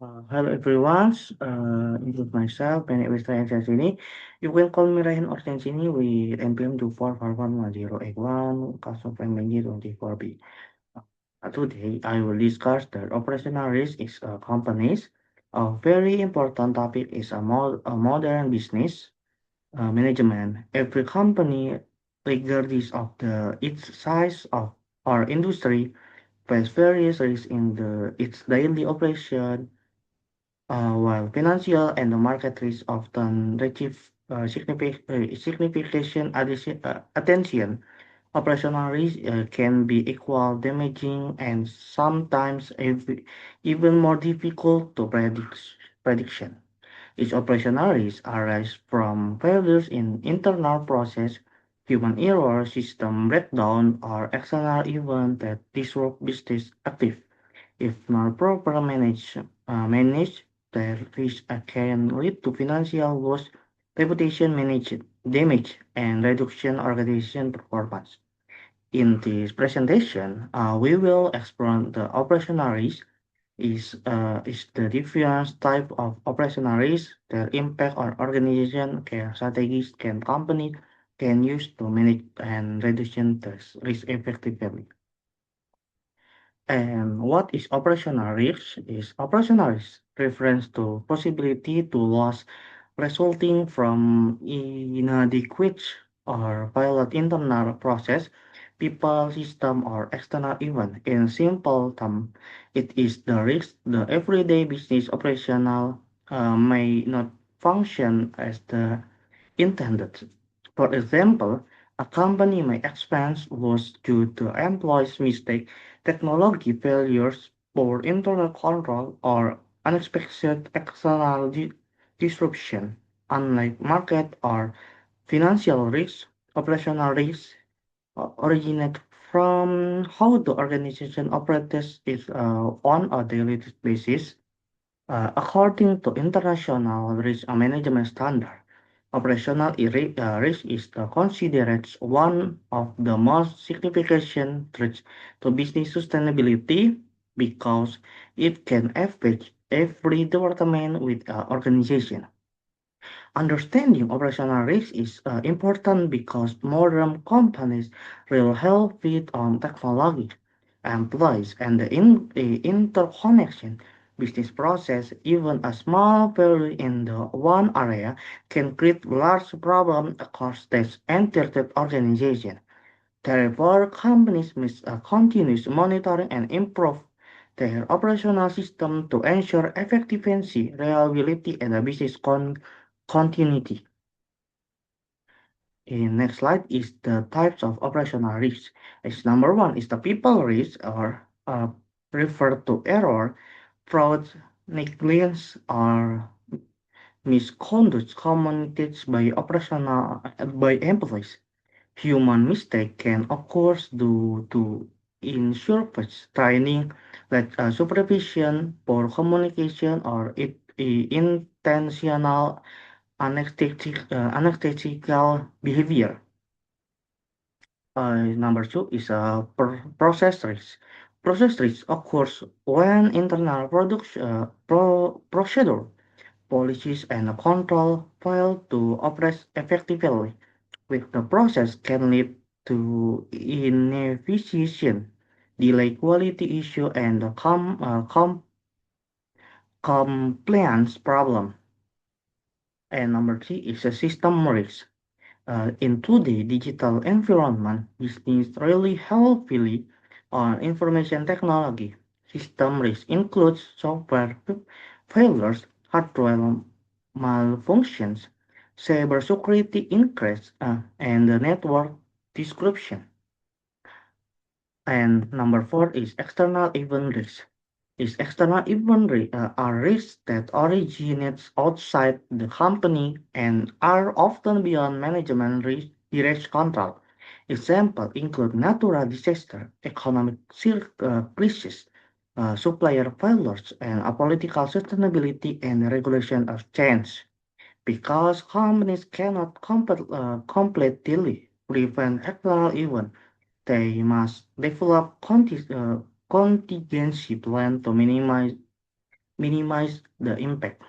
Hello everyone. Introduce myself. My name is Ryan Sensini. You can call me Ryan or Sensini with NPM 2441081, custom family 24B. Today, I will discuss the operational risk is companies. A very important topic is a modern business management. Every company, regardless of its size of or industry, face various risks in its daily operation. While financial and the market risk often receive significant attention, operational risk can be equal damaging and sometimes even more difficult to prediction. Its operational risks arise from failures in internal process, human error, system breakdown, or external events that disrupt business activity. If not properly managed, the risk can lead to financial loss, reputation damage, and reduction organization performance. In this presentation, we will explore the operational risk is the different type of operational risk, their impact on organization, care strategies can company can use to manage and reduce the risk effectively. And what is operational risk? Is operational risk reference to possibility to loss resulting from inadequate or violent internal process, people, system, or external event. In simple terms, it is the risk the everyday business operational may not function as the intended. For example, a company may expand loss due to employees' mistake, technology failures, poor internal control, or unexpected external disruption. Unlike market or financial risks, operational risks originate from how the organization operates is on a daily basis. According to international risk management standard, operational risk is considered one of the most significant threats to business sustainability because it can affect every department with organization. Understanding operational risk is important because modern companies rely heavily on technology, employees, and the interconnection business process. Even a small failure in the one area can create large problems across the entire organization. Therefore, companies must continue monitoring and improve their operational system to ensure efficiency, reliability, and business continuity. In next slide is the types of operational risk. As number one is the people risk or referred to error, fraud, negligence, or misconduct committed by by employees. Human mistake can occur due to insufficient training, like supervision, poor communication, or intentional anesthetical behavior. Number two is process risk. Process risk occurs when internal procedure, policies, and control fail to operate effectively. With the process can lead to inefficiency, delay quality issue, and compliance problem. And number three is a system risk. In today's digital environment, business really heavily on information technology. System risk includes software failures, hardware malfunctions, cybersecurity increase, and the network disruption. And number four is external event risk. Is external event are risks that originate outside the company and are often beyond management direct control. Examples include natural disaster, economic crisis, supplier failures, and political sustainability and regulation of change. Because companies cannot completely prevent external events, they must develop contingency plan to minimize the impact.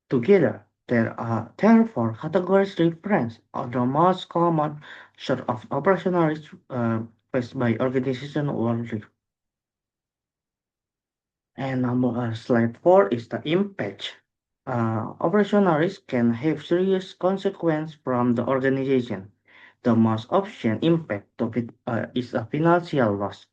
Together, there are therefore categories reference are the most common sort of operational risk faced by organizations worldwide. And number slide 4 is the impact. Operational risk can have serious consequences from the organization. The most obvious impact of it is a financial loss.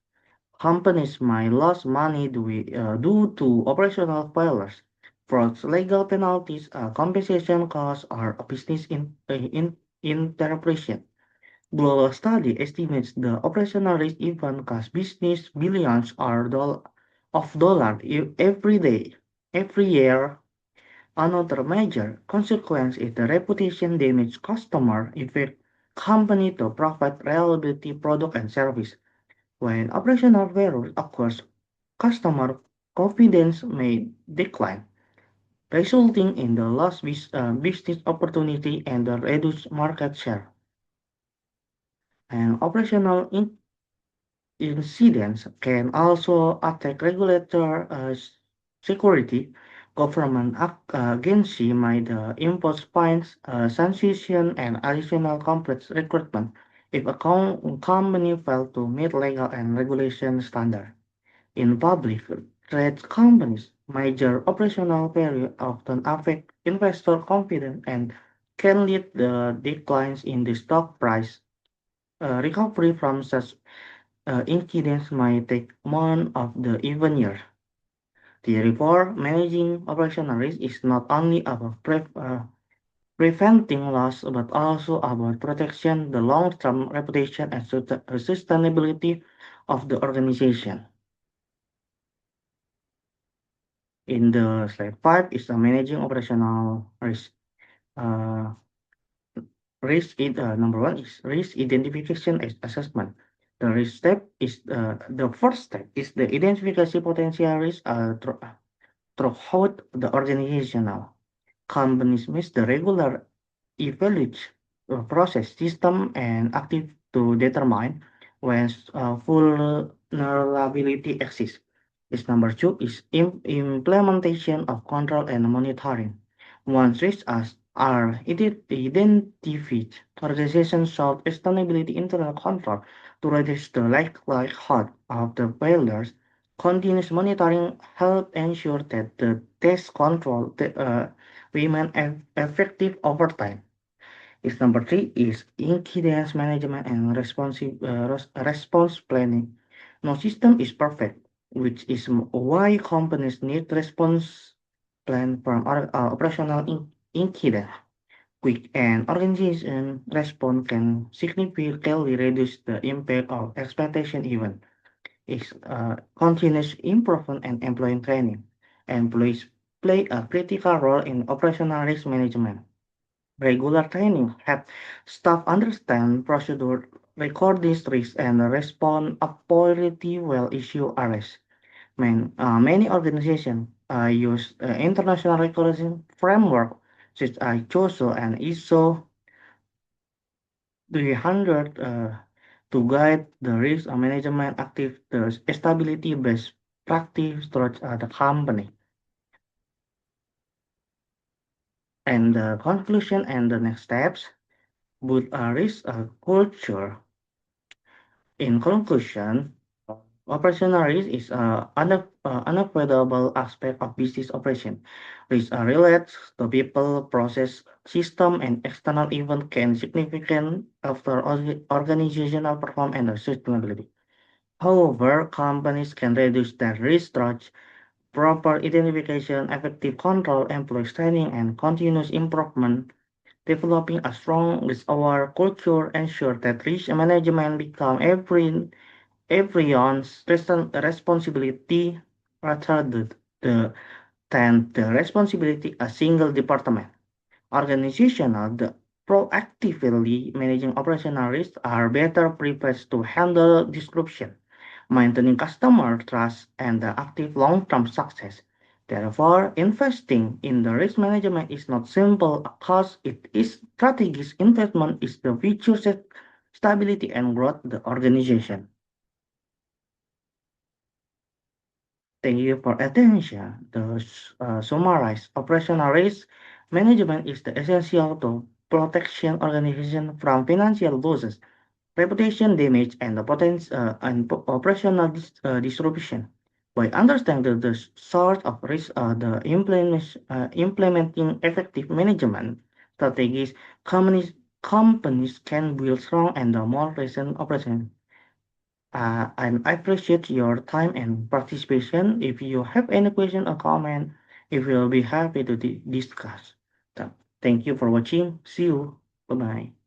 Companies might lose money due to operational failures, frauds, legal penalties, compensation costs, or business interruption. Global study estimates the operational risk even cost business billions of dollars every day, every year. Another major consequence is the reputation damage customer effect company to provide reliability product and service. When operational failure occurs, customer confidence may decline, resulting in the lost business opportunity and the reduced market share. And operational incidents can also attack regulator security. Government agency might impose fines, sanctions, and additional complex recruitment if a company fails to meet legal and regulation standards. In public trade companies, major operational failure often affect investor confidence and can lead to declines in the stock price. Recovery from such incidents might take months of the even year. Therefore, managing operational risk is not only about preventing loss but also about protecting the long-term reputation and sustainability of the organization. In the slide 5 is the managing operational risk. Uh, Number one is risk identification and assessment. The first step is the identification potential risk throughout the organizational. Companies must the regular evaluate process system and active to determine when vulnerability exists. Is number two is implementation of control and monitoring. Once risks are identified, organizations should establish internal control to reduce the likelihood of the failures. Continuous monitoring help ensure that the test control remain effective over time. Is number three is incident management and response planning. No system is perfect, which is why companies need response plan from operational incident. Quick and organization response can significantly reduce the impact of expectation event. Is continuous improvement and employee training. Employees play a critical role in operational risk management. Regular training helps staff understand procedure, record these risks, and respond appropriately while issue arrests. Many organizations use international recognition framework such as CHOSO and ISO 300 to guide the risk management active the stability based practice throughout the company. And the conclusion and the next steps, both a risk culture. In conclusion, operational risk is an unavoidable aspect of business operation. Risk relates to people, process, system, and external event can significant after organizational performance and sustainability. However, companies can reduce their risk through proper identification, effective control, employee training, and continuous improvement. Developing a strong risk-aware culture ensure that risk management become everyone's responsibility rather than the responsibility a single department. Organizational the proactively managing operational risks are better prepared to handle disruption, maintaining customer trust, and the active long-term success. Therefore, investing in the risk management is not simple because it is strategic investment is the future stability and growth of the organization. Thank you for attention. To summarize, operational risk management is the essential to protection organization from financial losses, reputation damage, and the operational disruption. By understanding the source of risk, implementing effective management strategies, companies can build strong and more recent operations. And I appreciate your time and participation. If you have any question or comment, we will be happy to discuss. So, thank you for watching. See you. Bye bye.